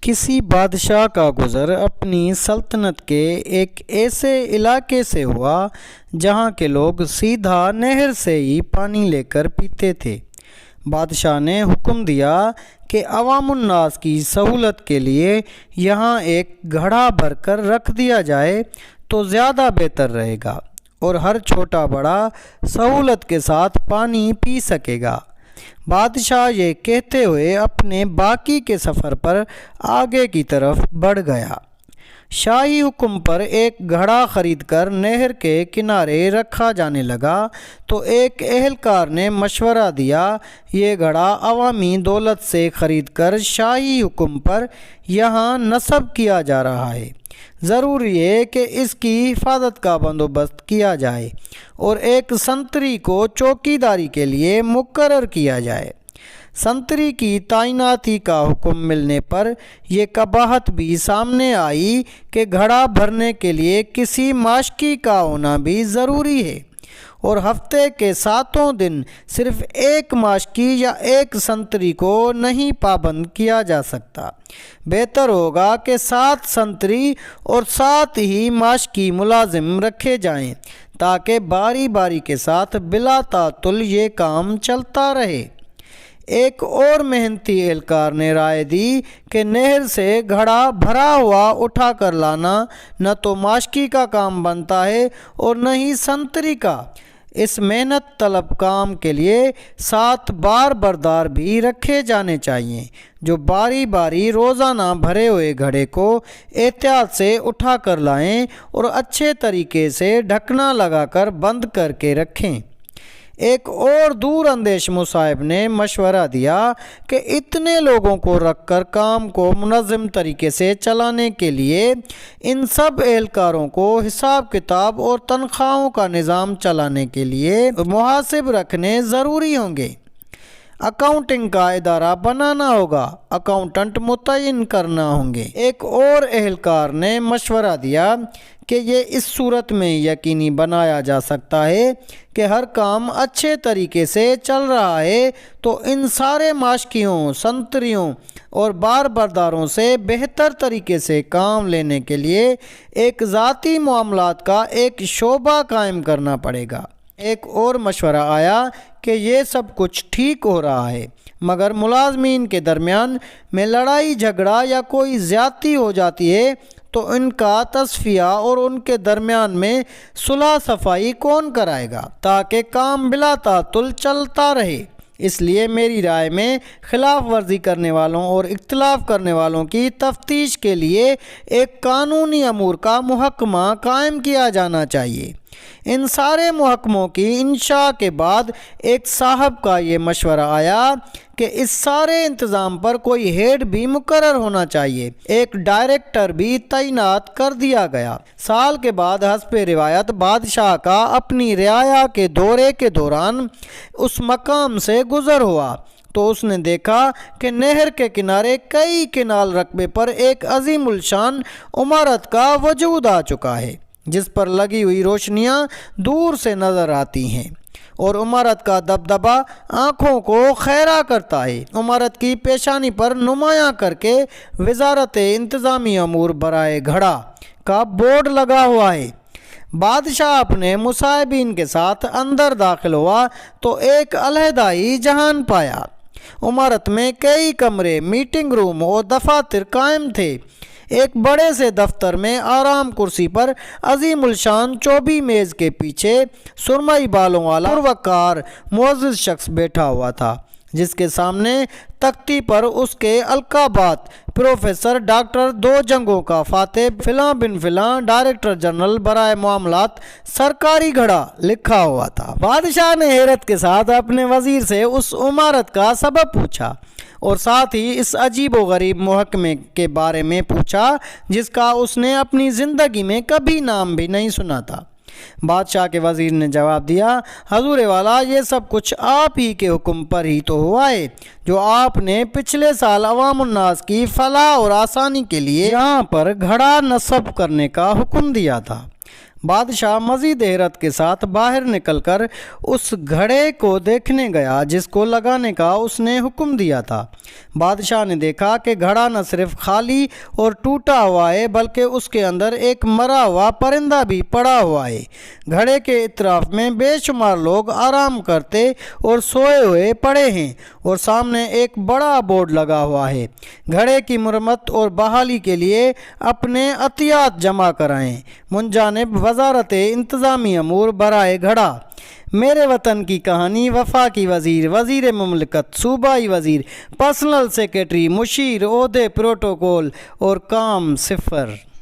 کسی بادشاہ کا گزر اپنی سلطنت کے ایک ایسے علاقے سے ہوا جہاں کے لوگ سیدھا نہر سے ہی پانی لے کر پیتے تھے۔ بادشاہ نے حکم دیا کہ عوام الناس کی سہولت کے لیے یہاں ایک گھڑا بھر کر رکھ دیا جائے تو زیادہ بہتر رہے گا اور ہر چھوٹا بڑا سہولت کے ساتھ پانی پی سکے گا۔ بادشاہ یہ کہتے ہوئے اپنے باقی کے سفر پر آگے کی طرف بڑھ گیا۔ شاہی حکم پر ایک گھڑا خرید کر نہر کے کنارے رکھا جانے لگا تو ایک اہلکار نے مشورہ دیا، یہ گھڑا عوامی دولت سے خرید کر شاہی حکم پر یہاں نصب کیا جا رہا ہے، ضروری ہے کہ اس کی حفاظت کا بندوبست کیا جائے اور ایک سنتری کو چوکیداری کے لیے مقرر کیا جائے۔ سنتری کی تعیناتی کا حکم ملنے پر یہ قباحت بھی سامنے آئی کہ گھڑا بھرنے کے لیے کسی ماشکی کا ہونا بھی ضروری ہے اور ہفتے کے 7 دن صرف ایک ماشکی یا ایک سنتری کو نہیں پابند کیا جا سکتا۔ بہتر ہوگا کہ 7 سنتری اور 7 ہی ماشکی ملازم رکھے جائیں تاکہ باری باری کے ساتھ بلا تعطل یہ کام چلتا رہے۔ ایک اور محنتی اہلکار نے رائے دی کہ نہر سے گھڑا بھرا ہوا اٹھا کر لانا نہ تو ماشکی کا کام بنتا ہے اور نہ ہی سنتری کا۔ اس محنت طلب کام کے لیے 7 بار بردار بھی رکھے جانے چاہیے جو باری باری روزانہ بھرے ہوئے گھڑے کو احتیاط سے اٹھا کر لائیں اور اچھے طریقے سے ڈھکنا لگا کر بند کر کے رکھیں۔ ایک اور دور اندیش مصاحب نے مشورہ دیا کہ اتنے لوگوں کو رکھ کر کام کو منظم طریقے سے چلانے کے لیے ان سب اہلکاروں کو حساب کتاب اور تنخواہوں کا نظام چلانے کے لیے محاسب رکھنے ضروری ہوں گے۔ اکاؤنٹنگ کا ادارہ بنانا ہوگا، اکاؤنٹنٹ متعین کرنا ہوں گے۔ ایک اور اہلکار نے مشورہ دیا کہ یہ اس صورت میں یقینی بنایا جا سکتا ہے کہ ہر کام اچھے طریقے سے چل رہا ہے تو ان سارے ماشکیوں، سنتریوں اور بار برداروں سے بہتر طریقے سے کام لینے کے لیے ایک ذاتی معاملات کا ایک شعبہ قائم کرنا پڑے گا۔ ایک اور مشورہ آیا کہ یہ سب کچھ ٹھیک ہو رہا ہے مگر ملازمین کے درمیان میں لڑائی جھگڑا یا کوئی زیادتی ہو جاتی ہے تو ان کا تصفیہ اور ان کے درمیان میں صلح صفائی کون کرائے گا تاکہ کام بلا تعطل چلتا رہے۔ اس لیے میری رائے میں خلاف ورزی کرنے والوں اور اختلاف کرنے والوں کی تفتیش کے لیے ایک قانونی امور کا محکمہ قائم کیا جانا چاہیے۔ ان سارے محکموں کی انشاء کے بعد ایک صاحب کا یہ مشورہ آیا کہ اس سارے انتظام پر کوئی ہیڈ بھی مقرر ہونا چاہیے، ایک ڈائریکٹر بھی تعینات کر دیا گیا۔ سال کے بعد حسب روایت بادشاہ کا اپنی رعایا کے دورے کے دوران اس مقام سے گزر ہوا تو اس نے دیکھا کہ نہر کے کنارے کئی کنال رقبے پر ایک عظیم الشان عمارت کا وجود آ چکا ہے جس پر لگی ہوئی روشنیاں دور سے نظر آتی ہیں اور عمارت کا دبدبا آنکھوں کو خیرہ کرتا ہے۔ عمارت کی پیشانی پر نمایاں کر کے وزارت انتظامی امور برائے گھڑا کا بورڈ لگا ہوا ہے۔ بادشاہ اپنے مصاحبین کے ساتھ اندر داخل ہوا تو ایک علیحدہ ہی جہان پایا۔ عمارت میں کئی کمرے، میٹنگ روم اور دفاتر قائم تھے۔ ایک بڑے سے دفتر میں آرام کرسی پر عظیم الشان چوبی میز کے پیچھے سرمئی بالوں والا پروقار معزز شخص بیٹھا ہوا تھا جس کے سامنے تختی پر اس کے القابات پروفیسر ڈاکٹر 2 جنگوں کا فاتح فلاں بن فلاں ڈائریکٹر جنرل برائے معاملات سرکاری گھڑا لکھا ہوا تھا۔ بادشاہ نے حیرت کے ساتھ اپنے وزیر سے اس عمارت کا سبب پوچھا اور ساتھ ہی اس عجیب و غریب محکمے کے بارے میں پوچھا جس کا اس نے اپنی زندگی میں کبھی نام بھی نہیں سنا تھا۔ بادشاہ کے وزیر نے جواب دیا، حضور والا، یہ سب کچھ آپ ہی کے حکم پر ہی تو ہوا ہے جو آپ نے پچھلے سال عوام الناس کی فلاح اور آسانی کے لیے یہاں پر گھڑا نصب کرنے کا حکم دیا تھا۔ بادشاہ مزید حیرت کے ساتھ باہر نکل کر اس گھڑے کو دیکھنے گیا جس کو لگانے کا اس نے حکم دیا تھا۔ بادشاہ نے دیکھا کہ گھڑا نہ صرف خالی اور ٹوٹا ہوا ہے بلکہ اس کے اندر ایک مرا ہوا پرندہ بھی پڑا ہوا ہے۔ گھڑے کے اطراف میں بے شمار لوگ آرام کرتے اور سوئے ہوئے پڑے ہیں اور سامنے ایک بڑا بورڈ لگا ہوا ہے، گھڑے کی مرمت اور بحالی کے لیے اپنے عطیات جمع کرائیں، منجانب وزارت انتظامی امور برائے گھڑا۔ میرے وطن کی کہانی، وفاقی وزیر، وزیر مملکت، صوبائی وزیر، پرسنل سیکریٹری، مشیر، عہدے، پروٹوکول اور کام 0۔